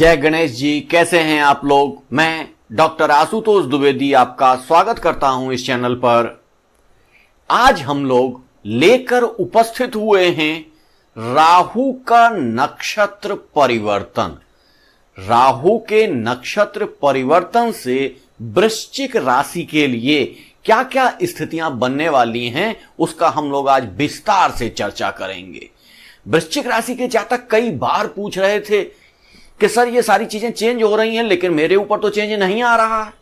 जय गणेश जी, कैसे हैं आप लोग। मैं डॉक्टर आशुतोष द्विवेदी आपका स्वागत करता हूं इस चैनल पर। आज हम लोग लेकर उपस्थित हुए हैं राहु का नक्षत्र परिवर्तन। राहु के नक्षत्र परिवर्तन से वृश्चिक राशि के लिए क्या क्या स्थितियां बनने वाली हैं, उसका हम लोग आज विस्तार से चर्चा करेंगे। वृश्चिक राशि के जातक कई बार पूछ रहे थे कि सर ये सारी चीजें चेंज हो रही हैं लेकिन मेरे ऊपर तो चेंज नहीं आ रहा है।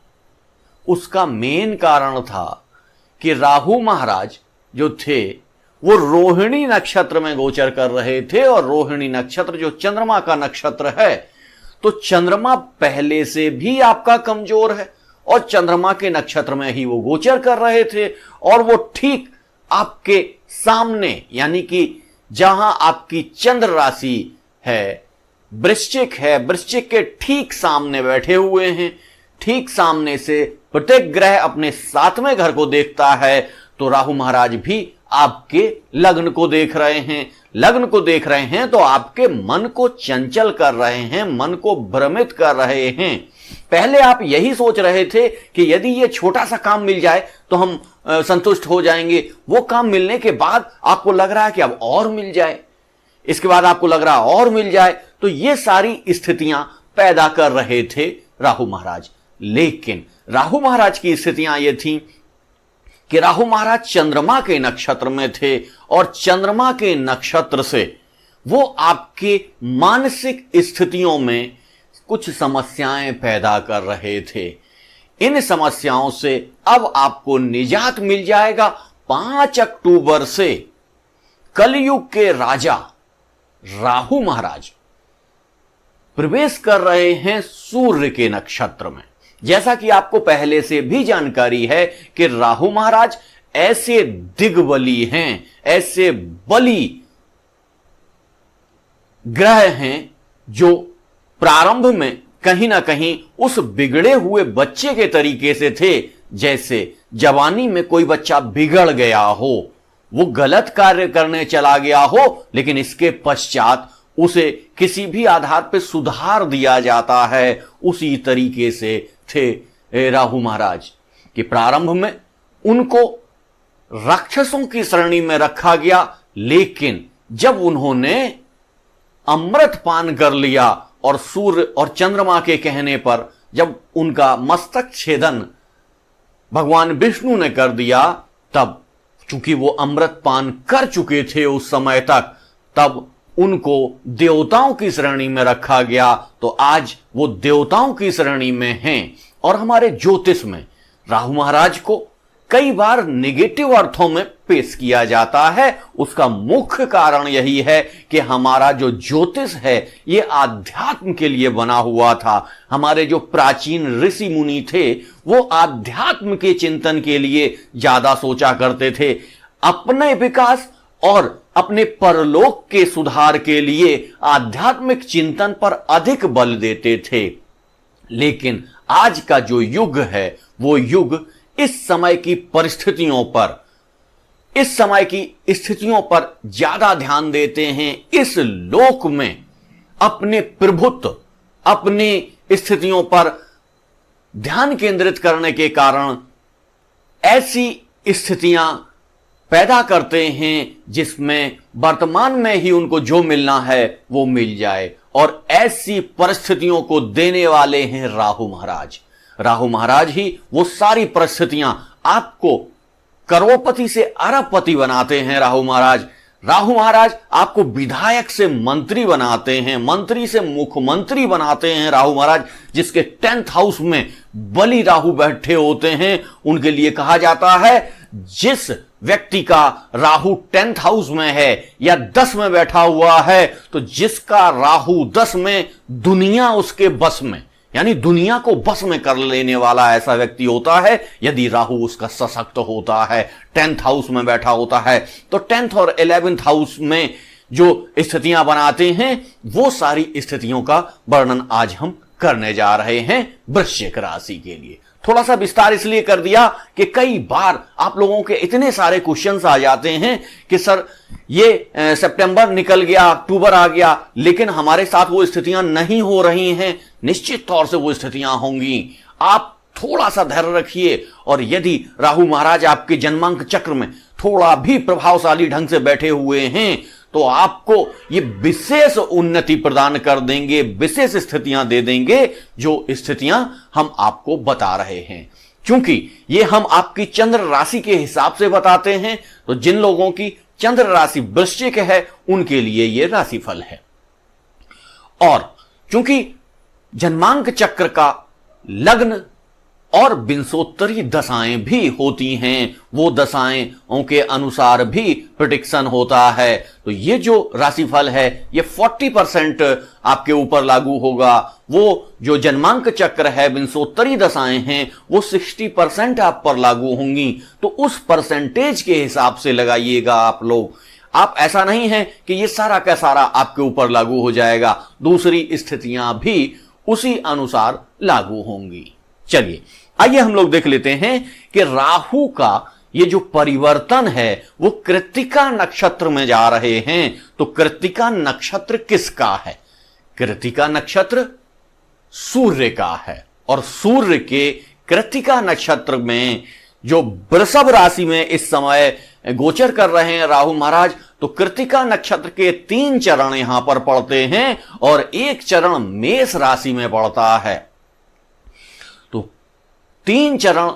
उसका मेन कारण था कि राहु महाराज जो थे वो रोहिणी नक्षत्र में गोचर कर रहे थे, और रोहिणी नक्षत्र जो चंद्रमा का नक्षत्र है, तो चंद्रमा पहले से भी आपका कमजोर है और चंद्रमा के नक्षत्र में ही वो गोचर कर रहे थे, और वो ठीक आपके सामने यानी कि जहां आपकी चंद्र राशि है वृश्चिक है, वृश्चिक के ठीक सामने बैठे हुए हैं। ठीक सामने से प्रत्येक ग्रह अपने सातवें घर को देखता है, तो राहु महाराज भी आपके लग्न को देख रहे हैं। लग्न को देख रहे हैं तो आपके मन को चंचल कर रहे हैं, मन को भ्रमित कर रहे हैं। पहले आप यही सोच रहे थे कि यदि ये छोटा सा काम मिल जाए तो हम संतुष्ट हो जाएंगे। वो काम मिलने के बाद आपको लग रहा है कि अब और मिल जाए, इसके बाद आपको लग रहा और मिल जाए। तो ये सारी स्थितियां पैदा कर रहे थे राहु महाराज। लेकिन राहु महाराज की स्थितियां ये थी कि राहु महाराज चंद्रमा के नक्षत्र में थे, और चंद्रमा के नक्षत्र से वो आपके मानसिक स्थितियों में कुछ समस्याएं पैदा कर रहे थे। इन समस्याओं से अब आपको निजात मिल जाएगा। 5 अक्टूबर से कलयुग के राजा राहु महाराज प्रवेश कर रहे हैं सूर्य के नक्षत्र में। जैसा कि आपको पहले से भी जानकारी है कि राहु महाराज ऐसे दिग्बली हैं, ऐसे बली ग्रह हैं जो प्रारंभ में कहीं ना कहीं उस बिगड़े हुए बच्चे के तरीके से थे, जैसे जवानी में कोई बच्चा बिगड़ गया हो, वो गलत कार्य करने चला गया हो, लेकिन इसके पश्चात उसे किसी भी आधार पर सुधार दिया जाता है। उसी तरीके से थे राहु महाराज कि प्रारंभ में उनको राक्षसों की श्रेणी में रखा गया, लेकिन जब उन्होंने अमृत पान कर लिया और सूर्य और चंद्रमा के कहने पर जब उनका मस्तक छेदन भगवान विष्णु ने कर दिया, तब चूंकि वो अमृत पान कर चुके थे उस समय तक, तब उनको देवताओं की श्रेणी में रखा गया। तो आज वो देवताओं की श्रेणी में हैं। और हमारे ज्योतिष में राहु महाराज को कई बार नेगेटिव अर्थों में पेश किया जाता है। उसका मुख्य कारण यही है कि हमारा जो ज्योतिष है ये आध्यात्म के लिए बना हुआ था। हमारे जो प्राचीन ऋषि मुनि थे वो आध्यात्म के चिंतन के लिए ज्यादा सोचा करते थे, अपने विकास और अपने परलोक के सुधार के लिए आध्यात्मिक चिंतन पर अधिक बल देते थे। लेकिन आज का जो युग है वो युग इस समय की परिस्थितियों पर, इस समय की स्थितियों पर ज्यादा ध्यान देते हैं। इस लोक में अपने प्रभुत्व, अपनी स्थितियों पर ध्यान केंद्रित करने के कारण ऐसी स्थितियां पैदा करते हैं जिसमें वर्तमान में ही उनको जो मिलना है वो मिल जाए, और ऐसी परिस्थितियों को देने वाले हैं राहु महाराज। राहु महाराज ही वो सारी परिस्थितियां आपको करोड़पति से अरबपति बनाते हैं। राहु महाराज आपको विधायक से मंत्री बनाते हैं, मंत्री से मुख्यमंत्री बनाते हैं। राहु महाराज जिसके 10th हाउस में बली राहु बैठे होते हैं, उनके लिए कहा जाता है जिस व्यक्ति का राहु 10th हाउस में है या 10 में बैठा हुआ है, तो जिसका राहु 10 में, दुनिया उसके बस में, यानी दुनिया को बस में कर लेने वाला ऐसा व्यक्ति होता है यदि राहु उसका सशक्त होता है, 10th हाउस में बैठा होता है। तो 10th और 11th हाउस में जो स्थितियां बनाते हैं वो सारी स्थितियों का वर्णन आज हम करने जा रहे हैं वृश्चिक राशि के लिए। थोड़ा सा विस्तार इसलिए कर दिया कि कई बार आप लोगों के इतने सारे क्वेश्चंस आ जाते हैं कि सर ये सितंबर निकल गया, अक्टूबर आ गया, लेकिन हमारे साथ वो स्थितियां नहीं हो रही हैं। निश्चित तौर से वो स्थितियां होंगी। आप थोड़ा सा धैर्य रखिए, और यदि राहु महाराज आपके जन्मांक चक्र में थोड़ा भी प्रभावशाली ढंग से बैठे हुए हैं तो आपको ये विशेष उन्नति प्रदान कर देंगे, विशेष स्थितियां दे देंगे, जो स्थितियां हम आपको बता रहे हैं। क्योंकि ये हम आपकी चंद्र राशि के हिसाब से बताते हैं, तो जिन लोगों की चंद्र राशि वृश्चिक है उनके लिए ये राशिफल है। और क्योंकि जन्मांक चक्र का लग्न और विंशोत्तरी दशाएं भी होती हैं, वो दशाएं के अनुसार भी प्रेडिक्शन होता है, तो ये जो राशिफल है ये 40% आपके ऊपर लागू होगा। वो जो जन्मांक चक्र है, विंशोत्तरी दशाएं हैं, वो 60% आप पर लागू होंगी। तो उस परसेंटेज के हिसाब से लगाइएगा आप लोग। आप ऐसा नहीं है कि ये सारा का सारा आपके ऊपर लागू हो जाएगा, दूसरी स्थितियां भी उसी अनुसार लागू होंगी। चलिए आइए हम लोग देख लेते हैं कि राहु का ये जो परिवर्तन है वो कृत्तिका नक्षत्र में जा रहे हैं। तो कृत्तिका नक्षत्र किसका है? कृत्तिका नक्षत्र सूर्य का है, और सूर्य के कृत्तिका नक्षत्र में जो वृषभ राशि में इस समय गोचर कर रहे हैं राहु महाराज, तो कृत्तिका नक्षत्र के 3 चरण यहां पर पड़ते हैं और 1 चरण मेष राशि में पड़ता है। 3 चरण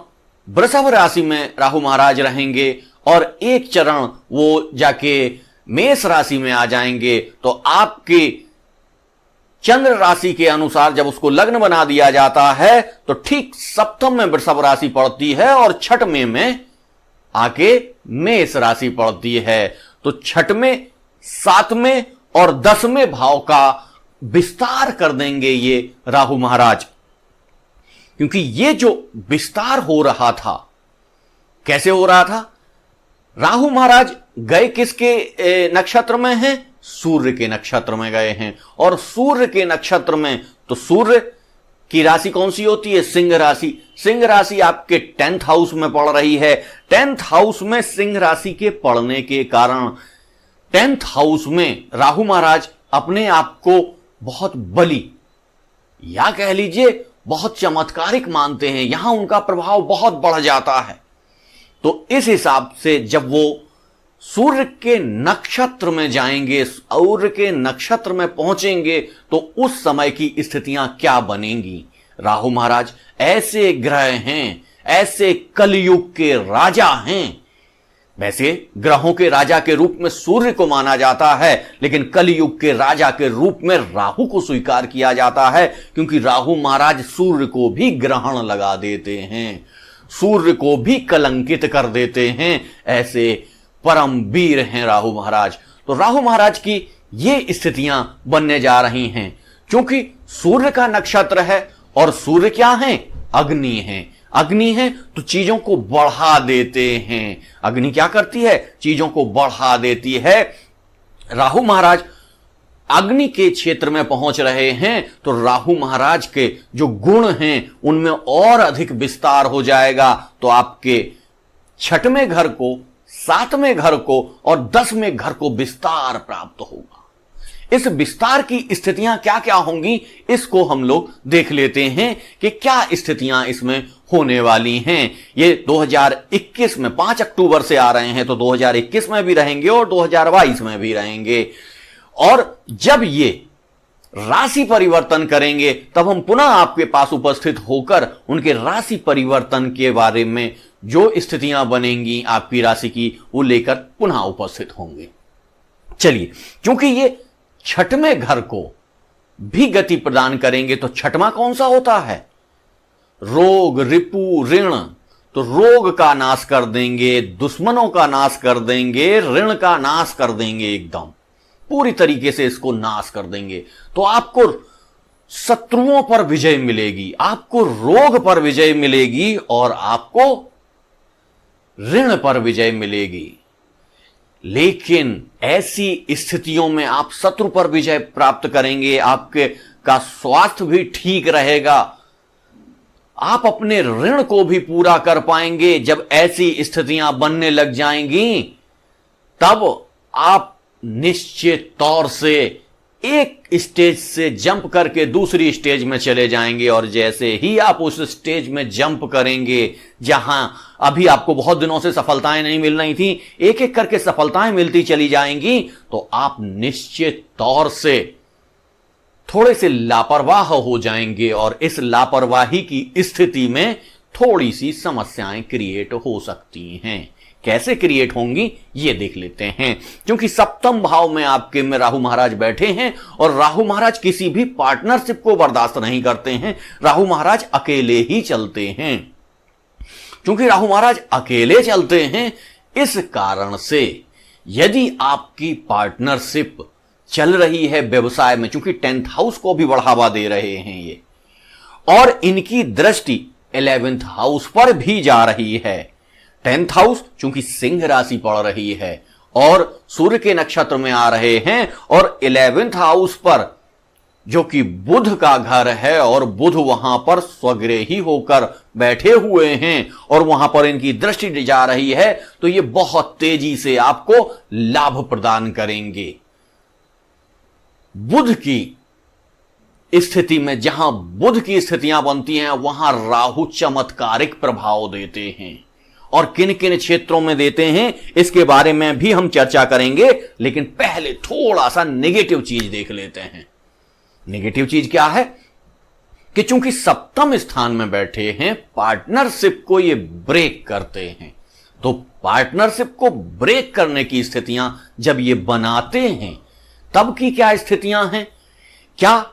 वृषभ राशि में राहु महाराज रहेंगे और 1 चरण वो जाके मेष राशि में आ जाएंगे। तो आपकी चंद्र राशि के अनुसार जब उसको लग्न बना दिया जाता है तो ठीक सप्तम में वृषभ राशि पड़ती है और छठवें में आके मेष राशि पड़ती है। तो छठवें, 7वें और 10वें भाव का विस्तार कर देंगे ये राहु महाराज। क्योंकि ये जो विस्तार हो रहा था, कैसे हो रहा था? राहु महाराज गए किसके नक्षत्र में हैं? सूर्य के नक्षत्र में गए हैं। और सूर्य के नक्षत्र में, तो सूर्य की राशि कौन सी होती है? सिंह राशि। सिंह राशि आपके 10th हाउस में पड़ रही है। 10th हाउस में सिंह राशि के पड़ने के कारण 10th हाउस में राहु महाराज अपने आप को बहुत बली, या कह लीजिए बहुत चमत्कारिक मानते हैं। यहां उनका प्रभाव बहुत बढ़ जाता है। तो इस हिसाब से जब वो सूर्य के नक्षत्र में जाएंगे, सूर्य के नक्षत्र में पहुंचेंगे, तो उस समय की स्थितियां क्या बनेंगी? राहु महाराज ऐसे ग्रह हैं, ऐसे कलयुग के राजा हैं। वैसे ग्रहों के राजा के रूप में सूर्य को माना जाता है, लेकिन कलयुग के राजा के रूप में राहु को स्वीकार किया जाता है, क्योंकि राहु महाराज सूर्य को भी ग्रहण लगा देते हैं, सूर्य को भी कलंकित कर देते हैं। ऐसे परम वीर हैं राहु महाराज। तो राहु महाराज की ये स्थितियां बनने जा रही हैं, क्योंकि सूर्य का नक्षत्र है और सूर्य क्या है? अग्नि है। अग्नि है तो चीजों को बढ़ा देते हैं। अग्नि क्या करती है? चीजों को बढ़ा देती है। राहु महाराज अग्नि के क्षेत्र में पहुंच रहे हैं, तो राहु महाराज के जो गुण हैं उनमें और अधिक विस्तार हो जाएगा। तो आपके 6वें घर को, 7वें घर को और 10वें घर को विस्तार प्राप्त होगा। इस विस्तार की स्थितियां क्या क्या होंगी, इसको हम लोग देख लेते हैं कि क्या स्थितियां इसमें होने वाली हैं। ये 2021 में 5 अक्टूबर से आ रहे हैं, तो 2021 में भी रहेंगे और 2022 में भी रहेंगे। और जब ये राशि परिवर्तन करेंगे तब हम पुनः आपके पास उपस्थित होकर उनके राशि परिवर्तन के बारे में जो स्थितियां बनेंगी आपकी राशि की, वो लेकर पुनः उपस्थित होंगे। चलिए, क्योंकि ये 6वें घर को भी गति प्रदान करेंगे, तो 6वां कौन सा होता है? रोग, रिपु, ऋण। तो रोग का नाश कर देंगे, दुश्मनों का नाश कर देंगे, ऋण का नाश कर देंगे, एकदम पूरी तरीके से इसको नाश कर देंगे। तो आपको शत्रुओं पर विजय मिलेगी, आपको रोग पर विजय मिलेगी और आपको ऋण पर विजय मिलेगी। लेकिन ऐसी स्थितियों में आप शत्रु पर विजय प्राप्त करेंगे, आपके का स्वास्थ्य भी ठीक रहेगा, आप अपने ऋण को भी पूरा कर पाएंगे। जब ऐसी स्थितियां बनने लग जाएंगी तब आप निश्चित तौर से एक स्टेज से जंप करके दूसरी स्टेज में चले जाएंगे, और जैसे ही आप उस स्टेज में जंप करेंगे जहां अभी आपको बहुत दिनों से सफलताएं नहीं मिल रही थी, एक एक करके सफलताएं मिलती चली जाएंगी, तो आप निश्चित तौर से थोड़े से लापरवाह हो जाएंगे और इस लापरवाही की स्थिति में थोड़ी सी समस्याएं क्रिएट हो सकती हैं। कैसे क्रिएट होंगी ये देख लेते हैं। क्योंकि सप्तम भाव में आपके में राहु महाराज बैठे हैं और राहु महाराज किसी भी पार्टनरशिप को बर्दाश्त नहीं करते हैं। राहु महाराज अकेले ही चलते हैं। क्योंकि राहु महाराज अकेले चलते हैं, इस कारण से यदि आपकी पार्टनरशिप चल रही है व्यवसाय में, क्योंकि 10th हाउस को भी बढ़ावा दे रहे हैं ये, और इनकी दृष्टि 11th हाउस पर भी जा रही है। 10th हाउस चूंकि सिंह राशि पड़ रही है और सूर्य के नक्षत्र में आ रहे हैं, और 11th हाउस पर जो कि बुध का घर है, और बुध वहां पर स्वगृही होकर बैठे हुए हैं और वहां पर इनकी दृष्टि जा रही है, तो ये बहुत तेजी से आपको लाभ प्रदान करेंगे। बुध की स्थिति में, जहां बुध की स्थितियां बनती हैं, वहां राहु चमत्कारिक प्रभाव देते हैं, और किन किन क्षेत्रों में देते हैं इसके बारे में भी हम चर्चा करेंगे। लेकिन पहले थोड़ा सा नेगेटिव चीज देख लेते हैं। नेगेटिव चीज क्या है कि चूंकि सप्तम स्थान में बैठे हैं, पार्टनरशिप को ये ब्रेक करते हैं। तो पार्टनरशिप को ब्रेक करने की स्थितियां जब ये बनाते हैं, तब की क्या स्थितियां हैं? क्या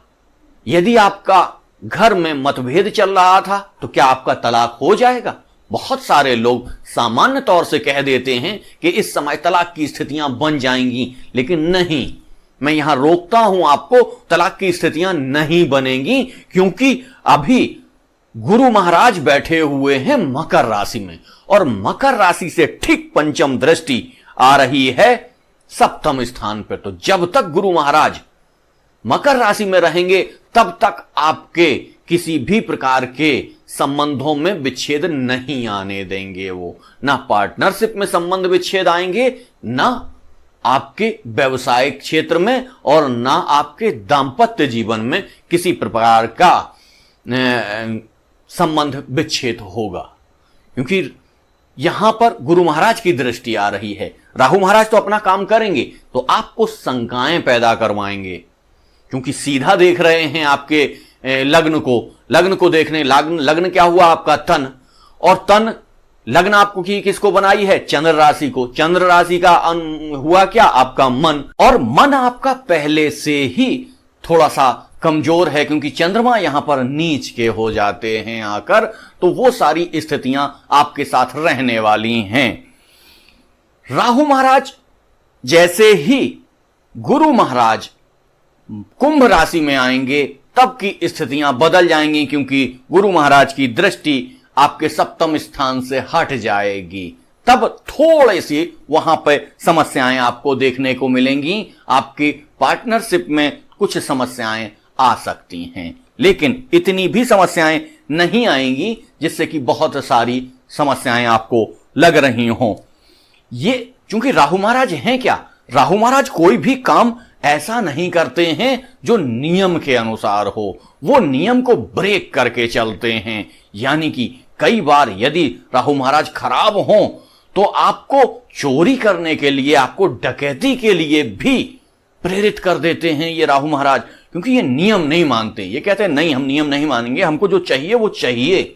यदि आपका घर में मतभेद चल रहा था तो क्या आपका तलाक हो जाएगा? बहुत सारे लोग सामान्य तौर से कह देते हैं कि इस समय तलाक की स्थितियां बन जाएंगी, लेकिन नहीं, मैं यहां रोकता हूं आपको, तलाक की स्थितियां नहीं बनेंगी, क्योंकि अभी गुरु महाराज बैठे हुए हैं मकर राशि में, और मकर राशि से ठीक पंचम दृष्टि आ रही है सप्तम स्थान पर। तो जब तक गुरु महाराज मकर राशि में रहेंगे तब तक आपके किसी भी प्रकार के संबंधों में विच्छेद नहीं आने देंगे। वो ना पार्टनरशिप में संबंध विच्छेद आएंगे, ना आपके व्यवसायिक क्षेत्र में, और ना आपके दांपत्य जीवन में किसी प्रकार का संबंध विच्छेद होगा। क्योंकि यहां पर गुरु महाराज की दृष्टि आ रही है। राहु महाराज तो अपना काम करेंगे, तो आपको शंकाएं पैदा करवाएंगे, क्योंकि सीधा देख रहे हैं आपके लग्न को देखने। लग्न क्या हुआ आपका? तन, और तन लग्न आपको किसको बनाई है? चंद्र राशि को। चंद्र राशि का हुआ क्या? आपका मन, और मन आपका पहले से ही थोड़ा सा कमजोर है, क्योंकि चंद्रमा यहां पर नीच के हो जाते हैं आकर, तो वो सारी स्थितियां आपके साथ रहने वाली हैं। राहु महाराज जैसे ही गुरु महाराज कुंभ राशि में आएंगे, तब की स्थितियां बदल जाएंगी, क्योंकि गुरु महाराज की दृष्टि आपके सप्तम स्थान से हट जाएगी। तब थोड़े सी वहां पर समस्याएं आपको देखने को मिलेंगी। आपकी पार्टनरशिप में कुछ समस्याएं आ सकती हैं, लेकिन इतनी भी समस्याएं नहीं आएंगी जिससे कि बहुत सारी समस्याएं आपको लग रही हों। ये क्योंकि राहु महाराज हैं क्या? राहु महाराज कोई भी काम ऐसा नहीं करते हैं जो नियम के अनुसार हो, वो नियम को ब्रेक करके चलते हैं। यानी कि कई बार यदि राहु महाराज खराब हों तो आपको चोरी करने के लिए, आपको डकैती के लिए भी प्रेरित कर देते हैं ये राहु महाराज, क्योंकि ये नियम नहीं मानते। ये कहते हैं नहीं, हम नियम नहीं मानेंगे, हमको जो चाहिए वो चाहिए।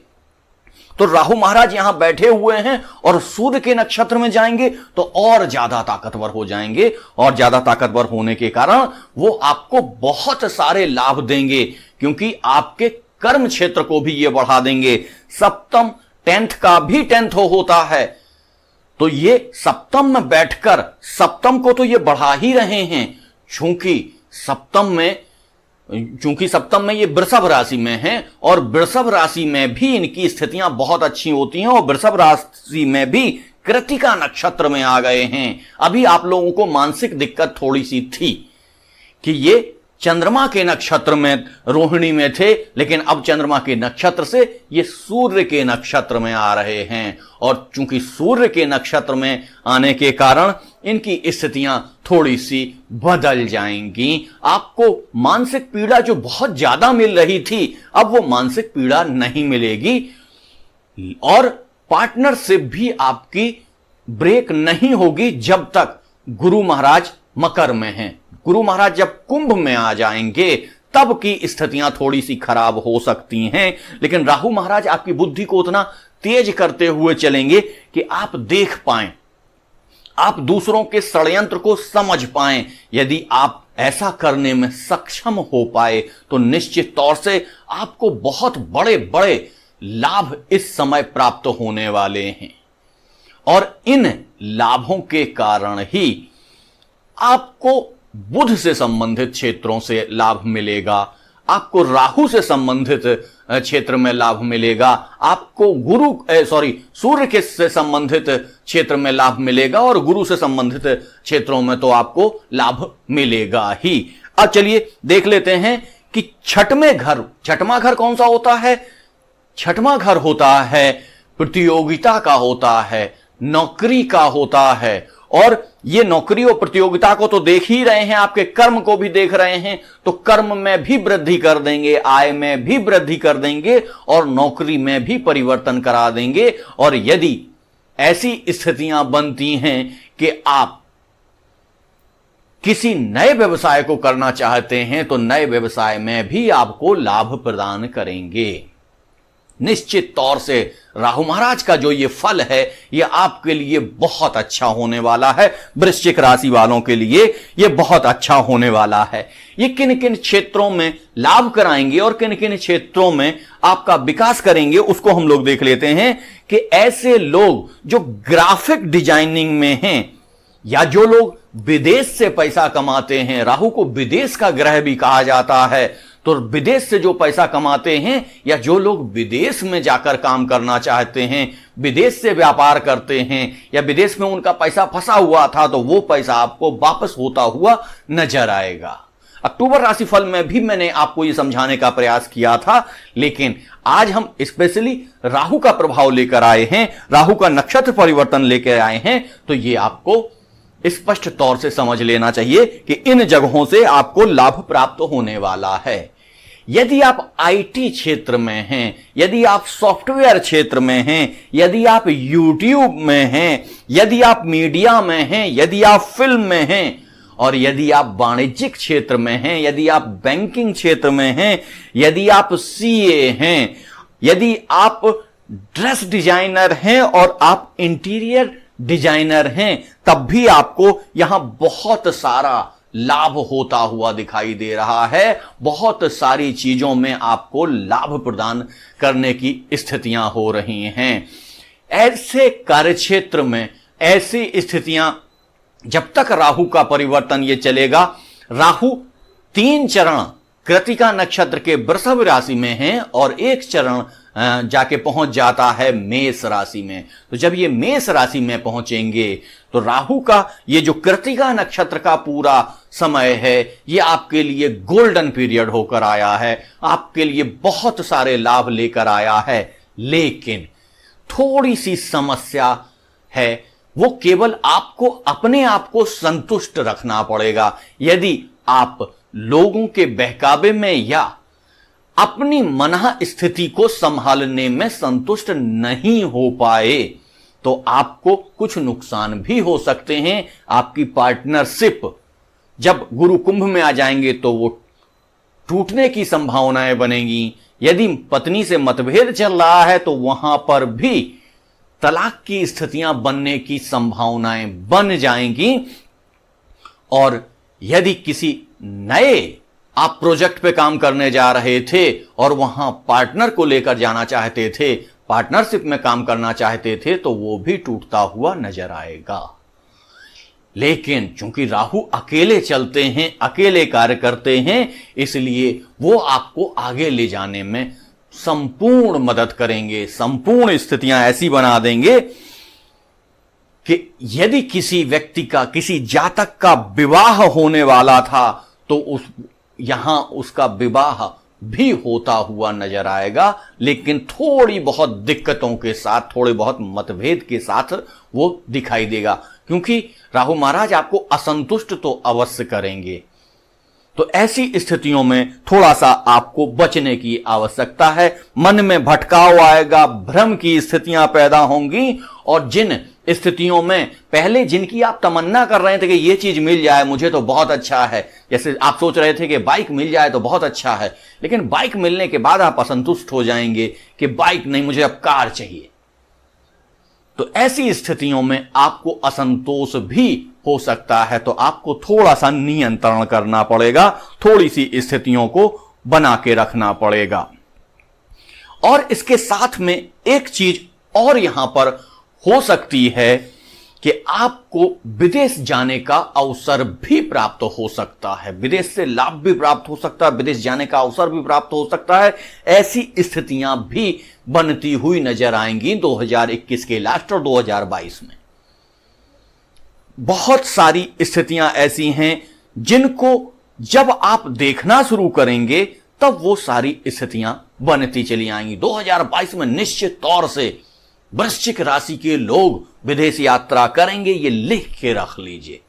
तो राहु महाराज यहां बैठे हुए हैं और सूर्य के नक्षत्र में जाएंगे तो और ज्यादा ताकतवर हो जाएंगे, और ज्यादा ताकतवर होने के कारण वो आपको बहुत सारे लाभ देंगे, क्योंकि आपके कर्म क्षेत्र को भी ये बढ़ा देंगे। सप्तम 10th का भी 10th होता है, तो ये सप्तम में बैठकर सप्तम को तो ये बढ़ा ही रहे हैं। चूंकि सप्तम में ये वृषभ राशि में है, और वृषभ राशि में भी इनकी स्थितियां बहुत अच्छी होती हैं, और वृषभ राशि में भी कृतिका नक्षत्र में आ गए हैं। अभी आप लोगों को मानसिक दिक्कत थोड़ी सी थी कि ये चंद्रमा के नक्षत्र में रोहिणी में थे, लेकिन अब चंद्रमा के नक्षत्र से ये सूर्य के नक्षत्र में आ रहे हैं। और चूंकि सूर्य के नक्षत्र में आने के कारण इनकी स्थितियां थोड़ी सी बदल जाएंगी। आपको मानसिक पीड़ा जो बहुत ज्यादा मिल रही थी, अब वो मानसिक पीड़ा नहीं मिलेगी। और पार्टनरशिप भी आपकी ब्रेक नहीं होगी जब तक गुरु महाराज मकर में हैं। गुरु महाराज जब कुंभ में आ जाएंगे तब की स्थितियां थोड़ी सी खराब हो सकती हैं, लेकिन राहु महाराज आपकी बुद्धि को उतना तेज करते हुए चलेंगे कि आप देख पाएं, आप दूसरों के षड्यंत्र को समझ पाएं। यदि आप ऐसा करने में सक्षम हो पाए तो निश्चित तौर से आपको बहुत बड़े बड़े लाभ इस समय प्राप्त होने वाले हैं। और इन लाभों के कारण ही आपको बुध से संबंधित क्षेत्रों से लाभ मिलेगा, आपको राहु से संबंधित क्षेत्र में लाभ मिलेगा, आपको सूर्य के से संबंधित क्षेत्र में लाभ मिलेगा, और गुरु से संबंधित क्षेत्रों में तो आपको लाभ मिलेगा ही। अब चलिए देख लेते हैं कि छठवां घर कौन सा होता है। छठवां घर होता है प्रतियोगिता का, होता है नौकरी का होता है। और ये नौकरी और प्रतियोगिता को तो देख ही रहे हैं, आपके कर्म को भी देख रहे हैं, तो कर्म में भी वृद्धि कर देंगे, आय में भी वृद्धि कर देंगे और नौकरी में भी परिवर्तन करा देंगे। और यदि ऐसी स्थितियां बनती हैं कि आप किसी नए व्यवसाय को करना चाहते हैं तो नए व्यवसाय में भी आपको लाभ प्रदान करेंगे। निश्चित तौर से राहु महाराज का जो ये फल है ये आपके लिए बहुत अच्छा होने वाला है। वृश्चिक राशि वालों के लिए ये बहुत अच्छा होने वाला है। ये किन किन क्षेत्रों में लाभ कराएंगे और किन किन क्षेत्रों में आपका विकास करेंगे उसको हम लोग देख लेते हैं। कि ऐसे लोग जो ग्राफिक डिजाइनिंग में हैं या जो लोग विदेश से पैसा कमाते हैं, राहु को विदेश का ग्रह भी कहा जाता है, तो विदेश से जो पैसा कमाते हैं या जो लोग विदेश में जाकर काम करना चाहते हैं, विदेश से व्यापार करते हैं या विदेश में उनका पैसा फंसा हुआ था, तो वो पैसा आपको वापस होता हुआ नजर आएगा। अक्टूबर राशिफल में भी मैंने आपको ये समझाने का प्रयास किया था, लेकिन आज हम स्पेशली राहु का प्रभाव लेकर आए हैं, राहु का नक्षत्र परिवर्तन लेकर आए हैं। तो ये आपको स्पष्ट तौर से समझ लेना चाहिए कि इन जगहों से आपको लाभ प्राप्त होने वाला है। यदि आप आईटी क्षेत्र में हैं, यदि आप सॉफ्टवेयर क्षेत्र में हैं, यदि आप यूट्यूब में हैं, यदि आप मीडिया में हैं, यदि आप फिल्म में हैं, और यदि आप वाणिज्यिक क्षेत्र में हैं, यदि आप बैंकिंग क्षेत्र में हैं, यदि आप सीए हैं, यदि आप ड्रेस डिजाइनर हैं और आप इंटीरियर डिजाइनर हैं, तब भी आपको यहां बहुत सारा लाभ होता हुआ दिखाई दे रहा है। बहुत सारी चीजों में आपको लाभ प्रदान करने की स्थितियां हो रही हैं। ऐसे कार्यक्षेत्र में ऐसी स्थितियां जब तक राहु का परिवर्तन ये चलेगा, राहु 3 चरण कृतिका नक्षत्र के वृषभ राशि में हैं और 1 चरण जाके पहुंच जाता है मेष राशि में। तो जब ये मेष राशि में पहुंचेंगे तो राहु का ये जो कृतिका नक्षत्र का पूरा समय है ये आपके लिए गोल्डन पीरियड होकर आया है, आपके लिए बहुत सारे लाभ लेकर आया है। लेकिन थोड़ी सी समस्या है, वो केवल आपको अपने आप को संतुष्ट रखना पड़ेगा। यदि आप लोगों के बहकावे में या अपनी मनः स्थिति को संभालने में संतुष्ट नहीं हो पाए तो आपको कुछ नुकसान भी हो सकते हैं। आपकी पार्टनरशिप जब गुरु कुंभ में आ जाएंगे तो वो टूटने की संभावनाएं बनेगी। यदि पत्नी से मतभेद चल रहा है तो वहां पर भी तलाक की स्थितियां बनने की संभावनाएं बन जाएंगी। और यदि किसी नए आप प्रोजेक्ट पे काम करने जा रहे थे और वहां पार्टनर को लेकर जाना चाहते थे, पार्टनरशिप में काम करना चाहते थे, तो वो भी टूटता हुआ नजर आएगा। लेकिन चूंकि राहु अकेले चलते हैं, अकेले कार्य करते हैं, इसलिए वो आपको आगे ले जाने में संपूर्ण मदद करेंगे। संपूर्ण स्थितियां ऐसी बना देंगे कि यदि किसी व्यक्ति का, किसी जातक का विवाह होने वाला था तो उस यहां उसका विवाह भी होता हुआ नजर आएगा, लेकिन थोड़ी बहुत दिक्कतों के साथ, थोड़े बहुत मतभेद के साथ वो दिखाई देगा, क्योंकि राहु महाराज आपको असंतुष्ट तो अवश्य करेंगे। तो ऐसी स्थितियों में थोड़ा सा आपको बचने की आवश्यकता है। मन में भटकाव आएगा, भ्रम की स्थितियां पैदा होंगी, और जिन स्थितियों में पहले जिनकी आप तमन्ना कर रहे थे कि ये चीज मिल जाए मुझे तो बहुत अच्छा है, जैसे आप सोच रहे थे कि बाइक मिल जाए तो बहुत अच्छा है, लेकिन बाइक मिलने के बाद आप असंतुष्ट हो जाएंगे कि बाइक नहीं, मुझे अब कार चाहिए। तो ऐसी स्थितियों में आपको असंतोष भी हो सकता है, तो आपको थोड़ा सा नियंत्रण करना पड़ेगा, थोड़ी सी स्थितियों को बना के रखना पड़ेगा। और इसके साथ में एक चीज और यहां पर हो सकती है कि आपको विदेश जाने का अवसर भी प्राप्त हो सकता है, विदेश से लाभ भी प्राप्त हो सकता है, विदेश जाने का अवसर भी प्राप्त हो सकता है। ऐसी स्थितियां भी बनती हुई नजर आएंगी 2021 के लास्ट और 2022 में। बहुत सारी स्थितियां ऐसी हैं जिनको जब आप देखना शुरू करेंगे तब वो सारी स्थितियां बनती चली आएंगी। 2022 में निश्चित तौर से वृश्चिक राशि के लोग विदेश यात्रा करेंगे, ये लिख के रख लीजिए।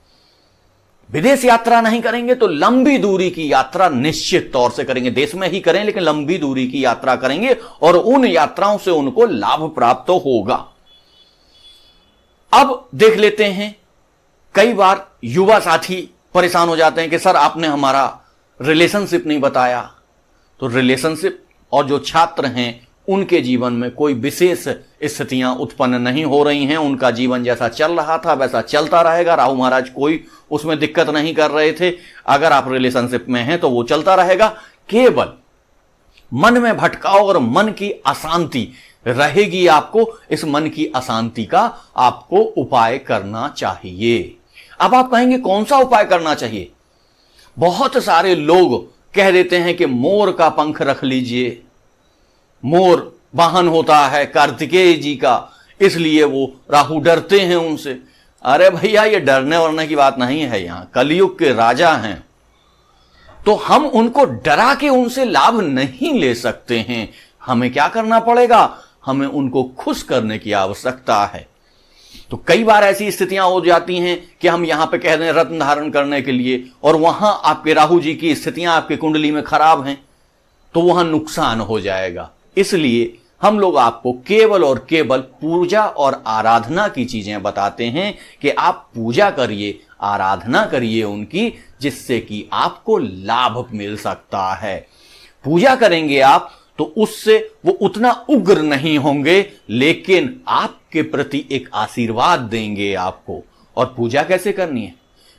विदेश यात्रा नहीं करेंगे तो लंबी दूरी की यात्रा निश्चित तौर से करेंगे, देश में ही करें लेकिन लंबी दूरी की यात्रा करेंगे, और उन यात्राओं से उनको लाभ प्राप्त होगा। अब देख लेते हैं, कई बार युवा साथी परेशान हो जाते हैं कि सर आपने हमारा रिलेशनशिप नहीं बताया। तो रिलेशनशिप और जो छात्र हैं उनके जीवन में कोई विशेष स्थितियां उत्पन्न नहीं हो रही हैं, उनका जीवन जैसा चल रहा था वैसा चलता रहेगा। राहु महाराज कोई उसमें दिक्कत नहीं कर रहे थे। अगर आप रिलेशनशिप में हैं तो वो चलता रहेगा, केवल मन में भटकाव और मन की अशांति रहेगी। आपको इस मन की अशांति का आपको उपाय करना चाहिए। अब आप कहेंगे कौन सा उपाय करना चाहिए? बहुत सारे लोग कह देते हैं कि मोर का पंख रख लीजिए, मोर वाहन होता है कार्तिकेय जी का, इसलिए वो राहु डरते हैं उनसे। अरे भैया ये डरने वरने की बात नहीं है, यहां कलयुग के राजा हैं, तो हम उनको डरा के उनसे लाभ नहीं ले सकते हैं। हमें क्या करना पड़ेगा? हमें उनको खुश करने की आवश्यकता है। तो कई बार ऐसी स्थितियां हो जाती हैं कि हम यहां पे कह दें रत्न धारण करने के लिए, और वहां आपके राहु जी की स्थितियां आपकी कुंडली में खराब हैं, तो वहां नुकसान हो जाएगा। इसलिए हम लोग आपको केवल और केवल पूजा और आराधना की चीजें बताते हैं कि आप पूजा करिए, आराधना करिए उनकी, जिससे कि आपको लाभ मिल सकता है। पूजा करेंगे आप तो उससे वो उतना उग्र नहीं होंगे, लेकिन आपके प्रति एक आशीर्वाद देंगे आपको। और पूजा कैसे करनी है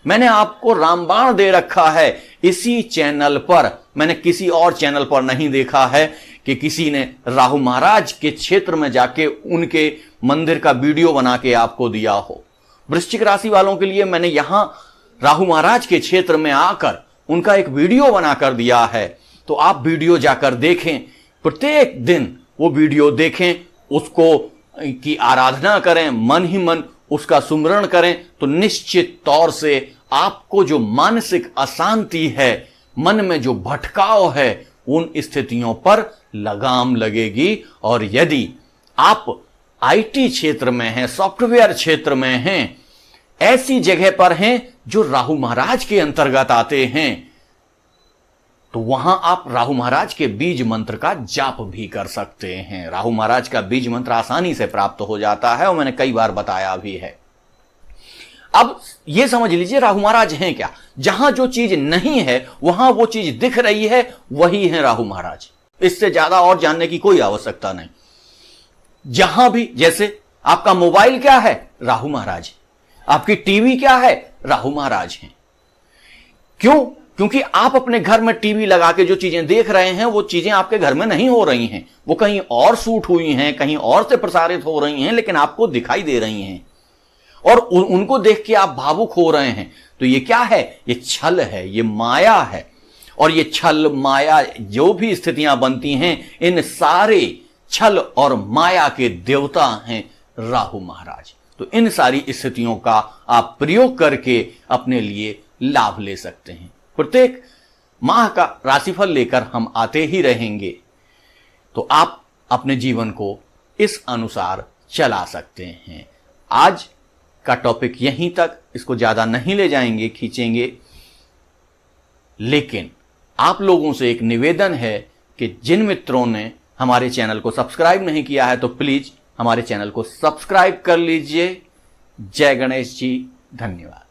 मैंने आपको रामबाण दे रखा है इसी चैनल पर, मैंने किसी और चैनल पर नहीं देखा है कि किसी ने राहु महाराज के क्षेत्र में जाके उनके मंदिर का वीडियो बना के आपको दिया हो। वृश्चिक राशि वालों के लिए मैंने यहां राहु महाराज के क्षेत्र में आकर उनका एक वीडियो बनाकर दिया है, तो आप वीडियो जाकर देखें, प्रत्येक दिन वो वीडियो देखें, उसको की आराधना करें, मन ही मन उसका सुमरण करें, तो निश्चित तौर से आपको जो मानसिक अशांति है, मन में जो भटकाव है, उन स्थितियों पर लगाम लगेगी। और यदि आप आईटी क्षेत्र में हैं, सॉफ्टवेयर क्षेत्र में हैं, ऐसी जगह पर हैं जो राहु महाराज के अंतर्गत आते हैं, तो वहां आप राहु महाराज के बीज मंत्र का जाप भी कर सकते हैं। राहु महाराज का बीज मंत्र आसानी से प्राप्त हो जाता है और मैंने कई बार बताया भी है। अब यह समझ लीजिए राहु महाराज हैं क्या? जहां जो चीज नहीं है वहां वो चीज दिख रही है, वही है राहु महाराज। इससे ज्यादा और जानने की कोई आवश्यकता नहीं। जहां भी, जैसे आपका मोबाइल क्या है? राहु महाराज। आपकी टीवी क्या है? राहु महाराज हैं। क्यों? क्योंकि आप अपने घर में टीवी लगा के जो चीजें देख रहे हैं वो चीजें आपके घर में नहीं हो रही हैं, वो कहीं और शूट हुई हैं, कहीं और से प्रसारित हो रही हैं, लेकिन आपको दिखाई दे रही हैं और उनको देख के आप भावुक हो रहे हैं। तो ये क्या है? ये छल है, ये माया है। और ये छल माया जो भी स्थितियां बनती हैं, इन सारे छल और माया के देवता हैं राहु महाराज। तो इन सारी स्थितियों का आप प्रयोग करके अपने लिए लाभ ले सकते हैं। प्रत्येक माह का राशिफल लेकर हम आते ही रहेंगे, तो आप अपने जीवन को इस अनुसार चला सकते हैं। आज का टॉपिक यहीं तक, इसको ज्यादा नहीं ले जाएंगे, खींचेंगे, लेकिन आप लोगों से एक निवेदन है कि जिन मित्रों ने हमारे चैनल को सब्सक्राइब नहीं किया है तो प्लीज हमारे चैनल को सब्सक्राइब कर लीजिए। जय गणेश जी, धन्यवाद।